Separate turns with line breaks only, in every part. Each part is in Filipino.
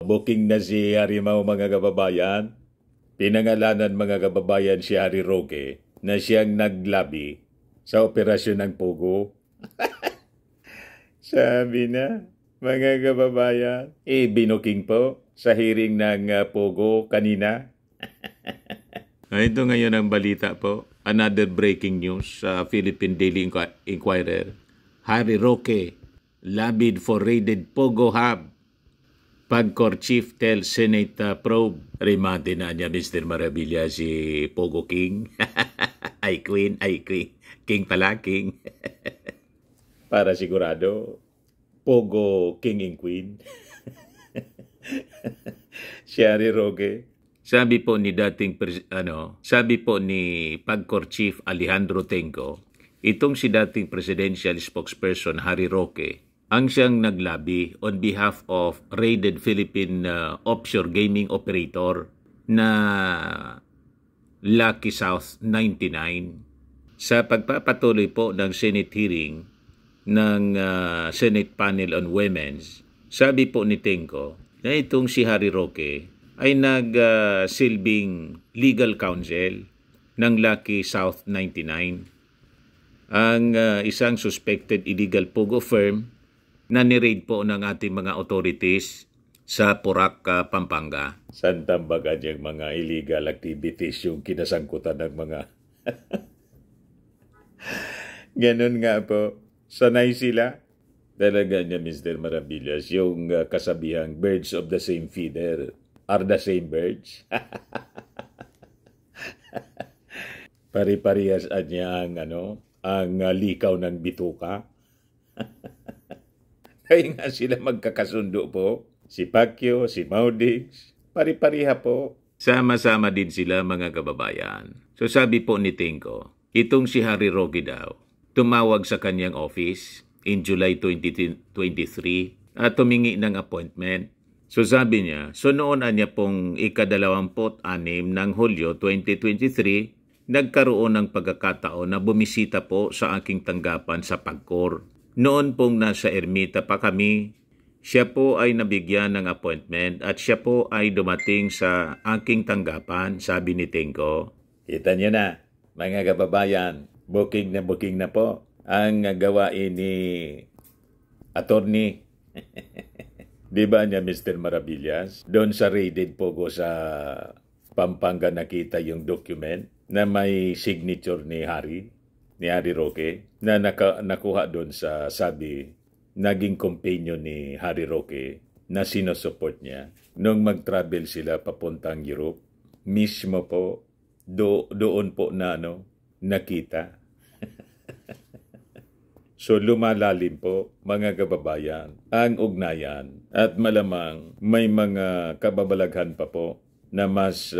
Booking na si Harimaw mga kababayan. Pinangalanan mga kababayan si Harry Roque na siyang naglabi sa operasyon ng Pogo. Sabi na, mga kababayan, binuking po sa hearing ng Pogo kanina. Ito ngayon ang balita po. Another breaking news sa Philippine Daily Inquirer. Harry Roque, labid for raided Pogo Hub. Pagcor Chief tells Senate probe. Remate na niya Mr. Maravilla si Pogo King. Ay Queen. King pala, King. Para sigurado, Pogo King and Queen. Si Harry Roque. Sabi po ni Pagcor Chief Alejandro Tenco, itong si dating presidential spokesperson Harry Roque ang siyang naglabi on behalf of raided Philippine offshore gaming operator na Lucky South 99 sa pagpapatuloy po ng Senate hearing ng Senate Panel on Women's. Sabi po ni Tenco na itong si Harry Roque ay nagsilbing legal counsel ng Lucky South 99, ang isang suspected illegal Pogo firm na ni-raid po ng ating mga authorities sa Porac, Pampanga. Saan baga niyang mga illegal activities yung kinasangkutan ng mga... Ganun nga po. Sanay sila. Talaga niya, Mr. Maravillas, yung kasabihang birds of the same feather are the same birds. Pari-parihas niya ang likaw ng bituka. Kaya nga sila magkakasundo po. Si Pacquiao, si Maudix, pari-pariha po. Sama-sama din sila mga kababayan. So sabi po ni Tenco, itong si Harry Roque daw, tumawag sa kanyang office in July 2023 at tumingi ng appointment. So sabi niya, so noon niya pong ika-26 ng Hulyo 2023, nagkaroon ng pagkakataon na bumisita po sa aking tanggapan sa Pagcor. Noon pong nasa ermita pa kami, siya po ay nabigyan ng appointment at siya po ay dumating sa aking tanggapan, sabi ni Tenco. Kita niyo na, mga kababayan, booking na po ang gawain ni attorney. Di ba niya, Mr. Maravillas? Doon sa raided Pogo sa Pampanga nakita yung document na may signature ni Harry Roque, na nakuha doon sa sabi, naging companion ni Harry Roque na sinusupport niya. Nung mag-travel sila papuntang Europe, mismo po, doon po na nakita. So lumalalim po, mga kababayan, ang ugnayan at malamang may mga kababalaghan pa po na mas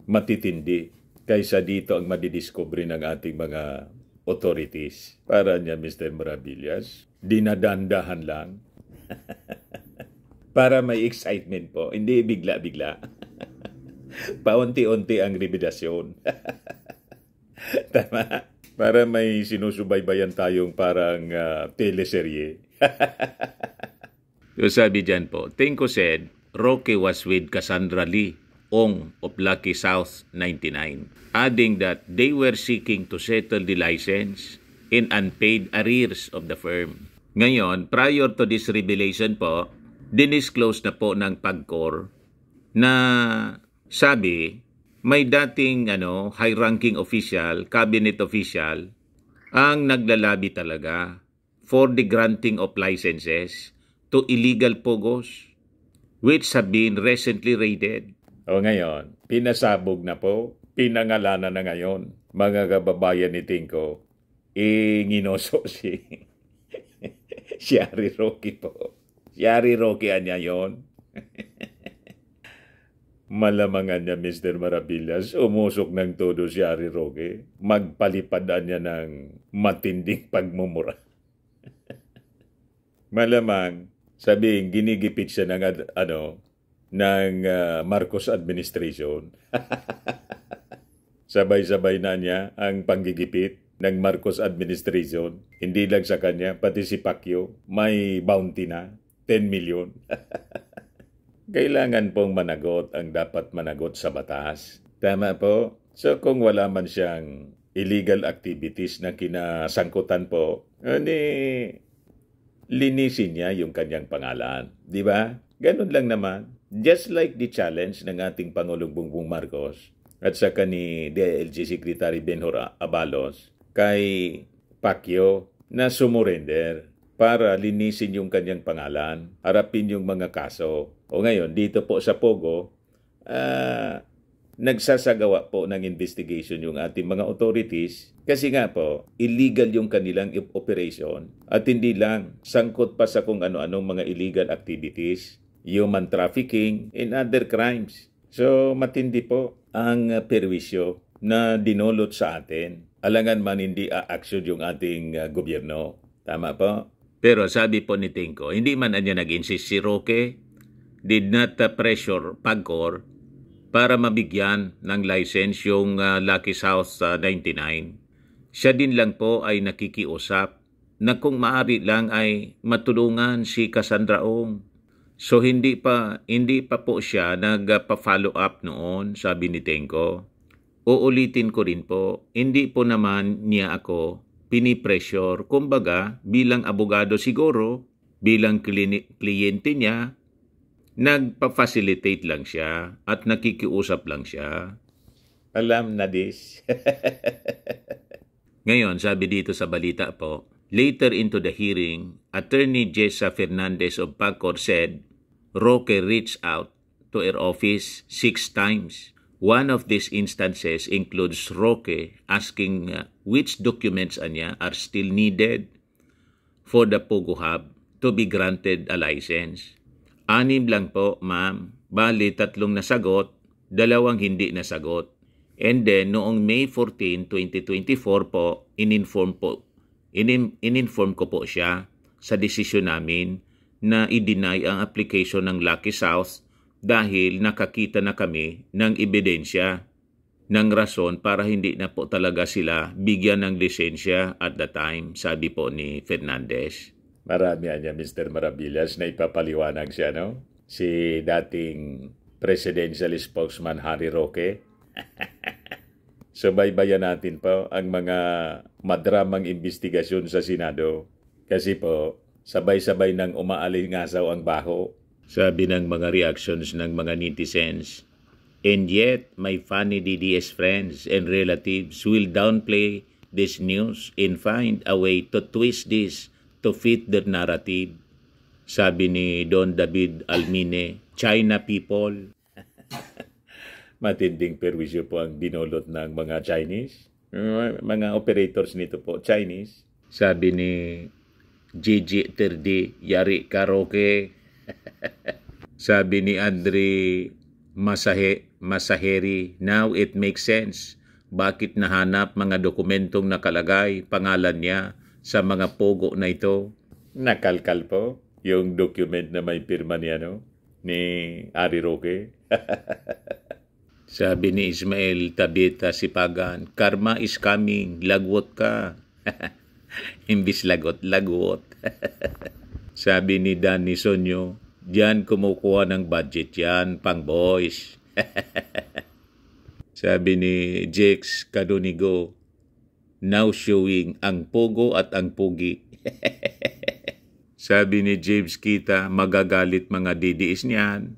matitindi kaysa dito ang madidiscovery ng ating mga authorities. Para niya, Mr. Maravillas, dinadandahan lang. Para may excitement po, hindi bigla-bigla. Paunti-unti ang revidasyon. Tama? Para may sinusubaybayan tayong parang teleserye. So sabi dyan po, Tenco said, Roque was with Cassandra Lee Ong of Lucky South 99, adding that they were seeking to settle the license in unpaid arrears of the firm. Ngayon, prior to this revelation po, dinisclose na po ng Pagcor na sabi may dating high-ranking official, cabinet official, ang naglalabi talaga for the granting of licenses to illegal Pogos which have been recently raided. O ngayon, pinasabog na po, pinangalanan na ngayon, mga kababayan ni Tenco, nginoso si Harry Roque po. Si Harry Roque niya yon. Malamangan niya, Mr. Maravillas, umusok ng todo si Harry Roque. Magpalipadan niya ng matinding pagmumura. Malamang, sabihin, ginigipit siya ng Marcos administration. Sabay-sabay na niya ang panggigipit ng Marcos administration. Hindi lang sa kanya, pati si Pacquiao may bounty na, 10 million. Kailangan pong managot ang dapat managot sa batas. Tama po? So kung wala man siyang illegal activities na kinasangkutan po, linisin niya yung kanyang pangalan. Di ba? Ganun lang naman. Just like the challenge ng ating Pangulong Bongbong Marcos at saka ni DILG Secretary Benhur Abalos kay Pacquiao na sumurrender para linisin yung kanyang pangalan, harapin yung mga kaso. O ngayon, dito po sa Pogo, nagsasagawa po ng investigation yung ating mga authorities kasi nga po, illegal yung kanilang operation at hindi lang sangkot pa sa kung ano-anong mga illegal activities, human trafficking, and other crimes. So, matindi po ang perwisyo na dinulot sa atin. Alangan man hindi a-action yung ating gobyerno. Tama po? Pero sabi po ni Tingko, hindi man niya nag-insist si Roque, did not pressure PAGCOR para mabigyan ng license yung Lucky South 99. Siya din lang po ay nakikiusap na kung maaari lang ay matulungan si Cassandra Ong. So hindi pa po siya nagpa-follow up noon, sabi ni Tingko. Uulitin ko rin po, hindi po naman niya ako pinipressure. Kumbaga, bilang abogado siguro, bilang kliyente niya, nagpa-facilitate lang siya at nakikiusap lang siya. Alam na this. Ngayon, sabi dito sa balita po, later into the hearing, Attorney Jessa Fernandez of PAGCOR said, Roque reached out to her office 6 times. One of these instances includes Roque asking which documents niya are still needed for the Pogo Hub to be granted a license. 6 lang po, ma'am. Bali, 3 nasagot, 2 hindi nasagot. And then, noong May 14, 2024 po, in-inform ko po siya sa desisyon namin na i-deny ang application ng Lucky South dahil nakakita na kami ng ebidensya ng rason para hindi na po talaga sila bigyan ng lisensya at the time, sabi po ni Fernandez. Marami niya, Mr. Maravillas, na ipapaliwanag siya, no? Si dating presidential spokesman Harry Roque. Subaybayan natin po ang mga madramang investigasyon sa Senado. Kasi po, sabay-sabay nang umaalingasaw ang baho. Sabi ng mga reactions ng mga netizens. And yet, my funny DDS friends and relatives will downplay this news and find a way to twist this to fit their narrative. Sabi ni Don David Almine, China people. Matinding perwisyo po ang dinulot ng mga Chinese. Mga operators nito po, Chinese. Sabi ni Gigi Terdi, yari karaoke. Sabi ni Andre Masaheri, now it makes sense. Bakit nahanap mga dokumentong nakalagay pangalan niya sa mga pogo na ito? Nakalkal po yung document na may pirma niya, no? Ni Harry Roque. Sabi ni Ismael Tabita Sipagan, karma is coming, lagwot ka. Imbis lagot, lagwot. Sabi ni Danny Sonyo, diyan kumukuha ng budget yan, pang boys. Sabi ni Jex Kadunigo, now showing ang pogo at ang pugi. Sabi ni James Kita, magagalit mga DDS niyan.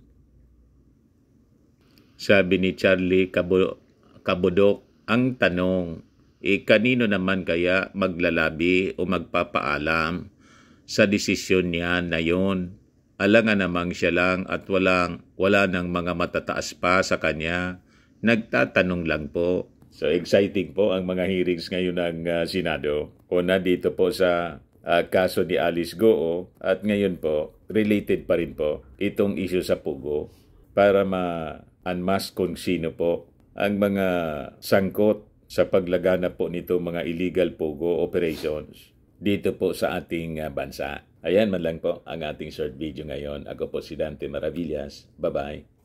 Sabi ni Charlie Kabodok, ang tanong, kanino naman kaya maglalabi o magpapaalam sa desisyon niya na yon? Alangan namang siya lang at wala nang mga matataas pa sa kanya. Nagtatanong lang po. So exciting po ang mga hearings ngayon ng Senado. Una dito po sa kaso ni Alice Goo at ngayon po, related pa rin po itong issue sa Pogo para ma-unmask kung sino po ang mga sangkot sa paglaganap po nito mga illegal Pogo operations dito po sa ating bansa. Ayan man lang po ang ating short video ngayon. Ako po si Dante Maravillas. Bye-bye.